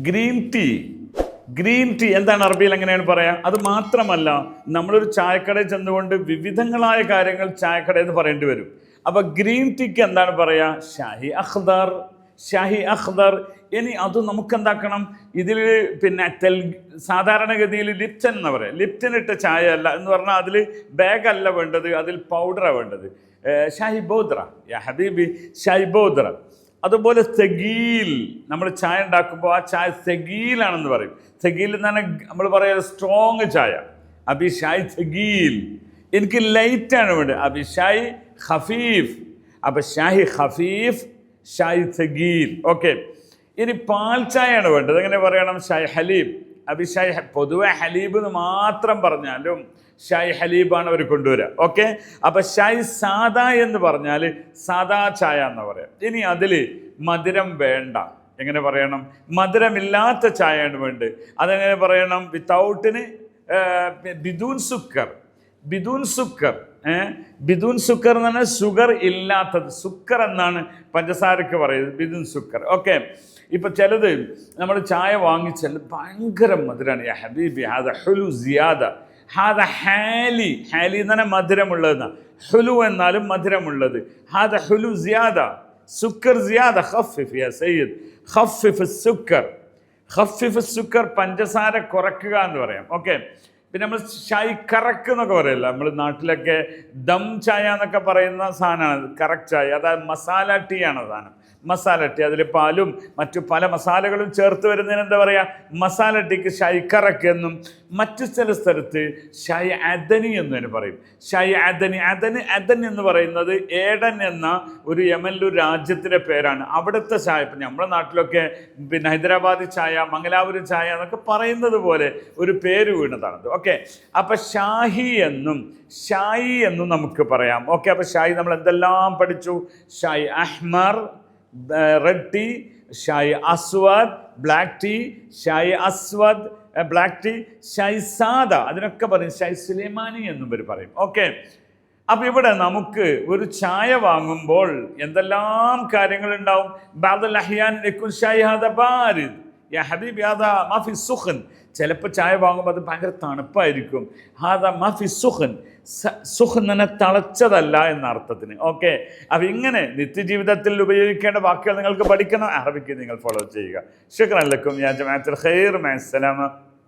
Green tea എന്താണ് അറബിയിൽ എങ്ങനെയാണ് പറയാ? അത് മാത്രമല്ല, നമ്മളൊരു ചായക്കടയിൽ ചെന്നുകൊണ്ട് വിവിധങ്ങളായ കാര്യങ്ങൾ ചായക്കടയിൽ നിന്ന് പറയേണ്ടി വരും. അപ്പൊ ഗ്രീൻ ടീക്ക് എന്താണ് പറയാ? ഷാഹി അഖ്ദർ. ഇനി അത് നമുക്ക് എന്താക്കണം, ഇതിൽ പിന്നെ സാധാരണഗതിയിൽ ലിപ്റ്റൻ എന്ന് പറയാം. ലിപ്റ്റൻ ഇട്ട ചായ അല്ല എന്ന് പറഞ്ഞാൽ അതിൽ ബാഗ് അല്ല വേണ്ടത്, അതിൽ പൗഡറാണ് വേണ്ടത്. ഷാഹി ബോദ്ര, യാ ഹബീബി ഷാഹി ബോദ്ര. അതുപോലെ സെഗീൽ, നമ്മൾ ചായ ഉണ്ടാക്കുമ്പോൾ ആ ചായ സെഗീലാണെന്ന് പറയും. സെഗീൽ എന്നാണ് നമ്മൾ പറയുക സ്ട്രോങ് ചായ. അബി ഷായ് സെഗീൽ. എനിക്ക് ലൈറ്റാണ് വേണ്ടത്, അബി ഷായ് ഖഫീഫ്. അപ്പം ഷാഹി ഖഫീഫ്, ഷായ് സെഗീൽ. ഓക്കെ. ഇനി പാൽ ചായയാണ് വേണ്ടത്. എങ്ങനെ പറയണം? ഷായ് ഹലീബ്. അബി ഷായ്. പൊതുവെ ഹലീബ് എന്ന് മാത്രം പറഞ്ഞാലും ഷായ് ഹലീബാണ് അവർ കൊണ്ടുവരിക. ഓക്കെ. അപ്പം ഷായ് സാദ എന്ന് പറഞ്ഞാൽ സാദാ ചായ എന്ന് പറയാം. ഇനി അതിൽ മധുരം വേണ്ട. എങ്ങനെ പറയണം? മധുരമില്ലാത്ത ചായയാണ് വേണ്ടത്. അതെങ്ങനെ പറയണം? വിത്തൗട്ടിന് ബിദൂൻ സുക്കർ. ബിദൂൻ സുക്കർ എന്ന് പറഞ്ഞാൽ ഷുഗർ ഇല്ലാത്തത്. സുക്കർ എന്നാണ് പഞ്ചസാരക്ക് പറയുന്നത്, ബിദൂൻ സുക്കർ. ഓക്കെ. ഇപ്പം ചിലത് നമ്മൾ ചായ വാങ്ങിച്ചാൽ ഭയങ്കര മധുരമാണ്. യാ ഹബീബി ഹാദ ഹുലു സിയാദ, ഹാദ ഹാലി. ഹാലി എന്ന് പറഞ്ഞാൽ മധുരമുള്ളതെന്നാണ്. ഹുലു എന്നാലും മധുരമുള്ളത്. ഹാദ ഹുലു സിയാദ, സുക്കർ സിയാദ. ഖഫിഫ് യാ സയ്യിദ്, ഖഫിഫ് സുക്കർ. ഖഫിഫ് സുക്കർ, പഞ്ചസാര കുറയ്ക്കുക എന്ന് പറയാം. ഓക്കെ. പിന്നെ നമ്മൾ ഷായ് കറക്ക് എന്നൊക്കെ പറയല്ല, നമ്മൾ നാട്ടിലൊക്കെ ദം ചായ എന്നൊക്കെ പറയുന്ന സാധനമാണ് കറക്റ്റ് ചായ. അതായത് മസാല ടീ ആണ് സാധനം. മസാല ടീ, അതിൽ പാലും മറ്റു പല മസാലകളും ചേർത്ത് വരുന്നതിന് എന്താ പറയുക? മസാല ടീക്ക് ഷായ് കറക്ക് എന്നും, മറ്റു ചില സ്ഥലത്ത് ഷായ് അദനി എന്നതിന് പറയും. ഷായ് അദനി. അദൻ എന്ന് പറയുന്നത് ഏഡൻ എന്ന ഒരു യമനിലൊരു രാജ്യത്തിൻ്റെ പേരാണ്. അവിടുത്തെ ചായ. ഇപ്പം നമ്മുടെ നാട്ടിലൊക്കെ പിന്നെ ഹൈദരാബാദി ചായ, മംഗലാപുരം ചായ എന്നൊക്കെ പറയുന്നത് പോലെ ഒരു പേര് വീണതാണത്. ഓക്കെ. അപ്പം ഷാഹി എന്നും നമുക്ക് പറയാം. ഓക്കെ. അപ്പം ഷായി നമ്മൾ എന്തെല്ലാം പഠിച്ചു? ഷായ് അഹ്മർ, റെഡ് ടീ, ഷായ് അസ്വദ്, ബ്ലാക്ക് ടീ, ഷായ് അസ്വദ്, ബ്ലാക്ക് ടീ, ഷായ് സാദ. അതിനൊക്കെ പറയും ഷായ് സുലൈമാനി എന്നും ഇവർ പറയും. ഓക്കെ. അപ്പം ഇവിടെ നമുക്ക് ഒരു ചായ വാങ്ങുമ്പോൾ എന്തെല്ലാം കാര്യങ്ങളുണ്ടാവും? ബഅദൽ അഹ്യാൻ യകുൻ ഷായ് ഹാദാ ബാരിദ് യാ ഹബീബി ഹാദാ മാഫി സുഖൻ. ചിലപ്പോൾ ചായ വാങ്ങുമ്പോൾ അത് ഭയങ്കര തണുപ്പായിരിക്കും. ഹാദാ മാഫി സുഖൻ. സുഖൻ തന്നെ തളച്ചതല്ല എന്ന അർത്ഥത്തിന്. ഓക്കെ. അപ്പം ഇങ്ങനെ നിത്യജീവിതത്തിൽ ഉപയോഗിക്കേണ്ട വാക്കുകൾ നിങ്ങൾക്ക് പഠിക്കണം. അറബിക്ക് നിങ്ങൾ ഫോളോ ചെയ്യുക. ശുക്രൻ ലക്കും യാ ജമാഅത്തുൽ ഖൈർ. മഅസ്സലാമ.